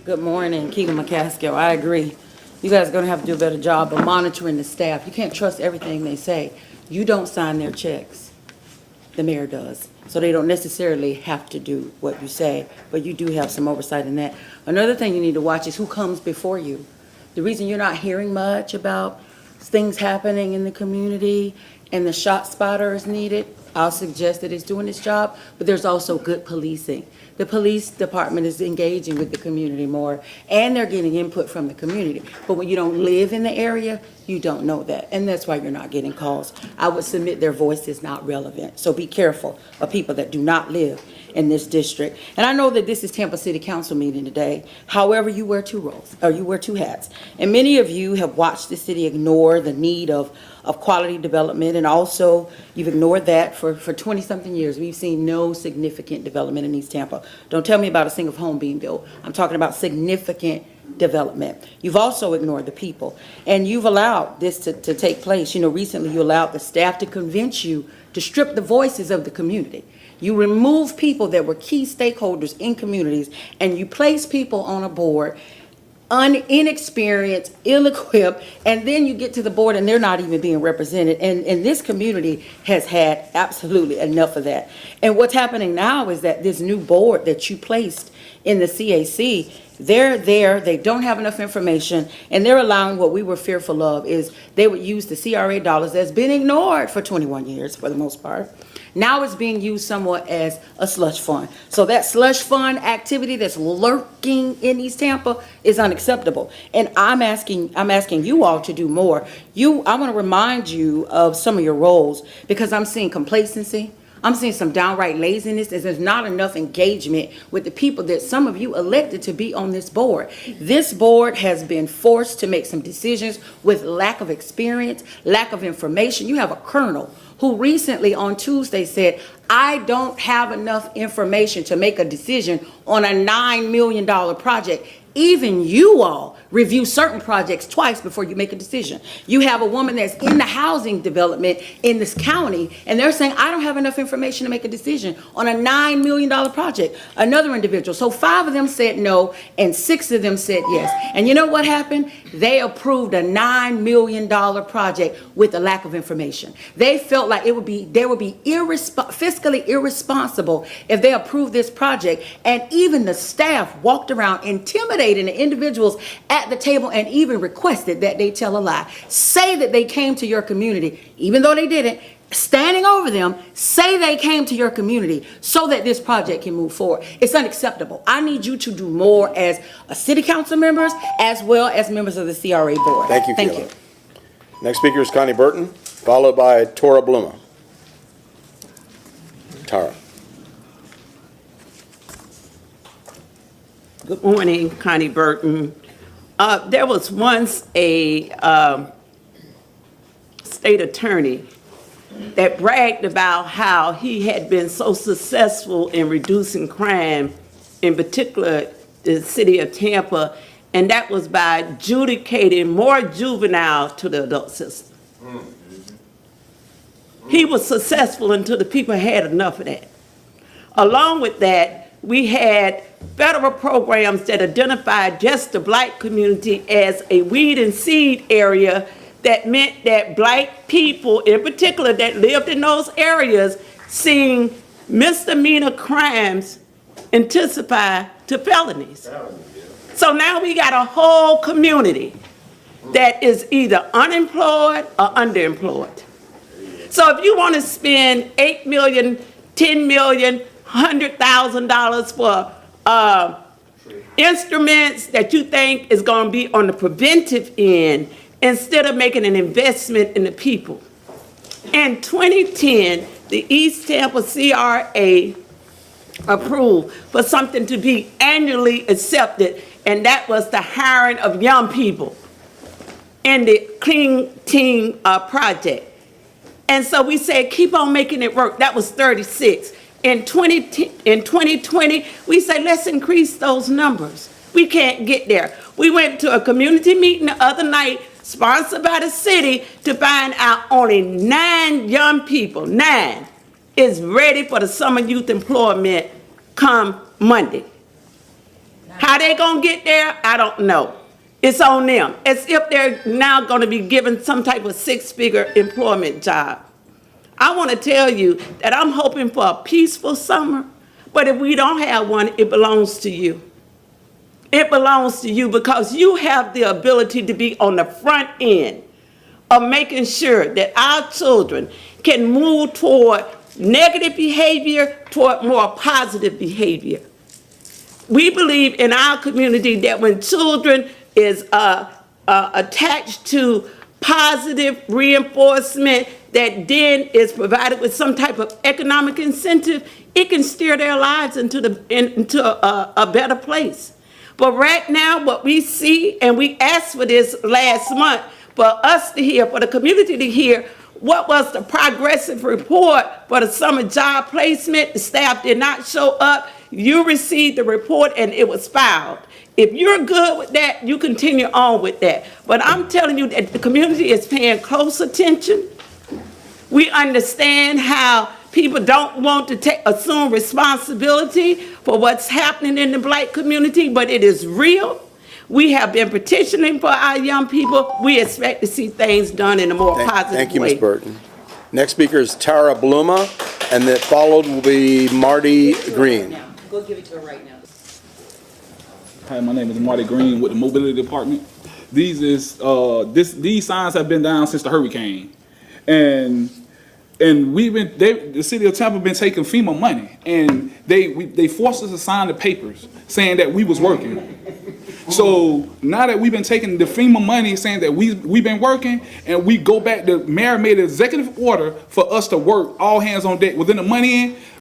Good morning, Keela, McCaskill. I agree. You guys are going to have to do a better job of monitoring the staff. You can't trust everything they say. You don't sign their checks. The mayor does. So they don't necessarily have to do what you say, but you do have some oversight in that. Another thing you need to watch is who comes before you. The reason you're not hearing much about things happening in the community and the shot spotter is needed, I'll suggest that it's doing its job, but there's also good policing. The police department is engaging with the community more, and they're getting input from the community. But when you don't live in the area, you don't know that, and that's why you're not getting calls. I would submit their voice is not relevant, so be careful of people that do not live in this district. And I know that this is Tampa City Council meeting today. However, you wear two roles, or you wear two hats. And many of you have watched the city ignore the need of quality development, and also you've ignored that for 20-something years. We've seen no significant development in East Tampa. Don't tell me about a single home being built. I'm talking about significant development. You've also ignored the people, and you've allowed this to take place. You know, recently you allowed the staff to convince you to strip the voices of the community. You remove people that were key stakeholders in communities, and you place people on a board inexperienced, ill-equipped, and then you get to the board and they're not even being represented. And this community has had absolutely enough of that. And what's happening now is that this new board that you placed in the CAC, they're there, they don't have enough information, and they're allowing what we were fearful of is they would use the CRA dollars that's been ignored for 21 years for the most part. Now it's being used somewhat as a slush fund. So that slush fund activity that's lurking in East Tampa is unacceptable. And I'm asking you all to do more. I want to remind you of some of your roles, because I'm seeing complacency. I'm seeing some downright laziness, as there's not enough engagement with the people that some of you elected to be on this board. This board has been forced to make some decisions with lack of experience, lack of information. You have a colonel who recently on Tuesday said, I don't have enough information to make a decision on a $9 million project. Even you all review certain projects twice before you make a decision. You have a woman that's in the housing development in this county, and they're saying, I don't have enough information to make a decision on a $9 million project. Another individual. So 5 of them said no, and 6 of them said yes. And you know what happened? They approved a $9 million project with a lack of information. They felt like they would be fiscally irresponsible if they approved this project, and even the staff walked around intimidating the individuals at the table and even requested that they tell a lie. Say that they came to your community, even though they didn't. Standing over them, say they came to your community so that this project can move forward. It's unacceptable. I need you to do more as a city council members as well as members of the CRA board. Thank you, Thank Keela. you. Next speaker is Connie Burton, followed by Tora Bluma. Tara. Good morning, Connie Burton. There was once a state attorney that bragged about how he had been so successful in reducing crime, in particular the city of Tampa, and that was by adjudicating more juveniles to the adult system. He was successful until the people had enough of that. Along with that, we had federal programs that identified just the black community as a weed and seed area. That meant that black people in particular that lived in those areas seeing misdemeanor crimes intensify to felonies. So now we got a whole community that is either unemployed or underemployed. So if you want to spend $8 million, $10 million, $100,000 for instruments that you think is going to be on the preventive end, instead of making an investment in the people, In 2010, the East Tampa CRA approved for something to be annually accepted, and that was the hiring of young people in the Clean Team project. And so we said, keep on making it work. That was 36. In 2020, we said, let's increase those numbers. We can't get there. We went to a community meeting the other night, sponsored by the city, to find out only 9 young people, 9, is ready for the summer youth employment come Monday. How they gonna get there, I don't know. It's on them. As if they're now gonna be given some type of 6-figure employment job. I wanna tell you that I'm hoping for a peaceful summer, but if we don't have one, it belongs to you. It belongs to you because you have the ability to be on the front end of making sure that our children can move toward negative behavior toward more positive behavior. We believe in our community that when children is attached to positive reinforcement that then is provided with some type of economic incentive, it can steer their lives into a better place. But right now, what we see, and we asked for this last month, for us to hear, for the community to hear, what was the progressive report for the summer job placement? The staff did not show up. You received the report and it was filed. If you're good with that, you continue on with that. But I'm telling you that the community is paying close attention. We understand how people don't want to assume responsibility for what's happening in the Black community, but it is real. We have been petitioning for our young people. We expect to see things done in a more positive way. Thank you, Ms. Burton. Next speaker is Tara Bluma, and then followed will be Marty Green. Go give it to her right now. Hi, my name is Marty Green with the Mobility Department. These signs have been down since the hurricane, and the city of Tampa been taking FEMA money, and they forced us to sign the papers saying that we was working. So now that we've been taking the FEMA money, saying that we've been working, and we go back, the mayor made an executive order for us to work all hands on deck within the money in.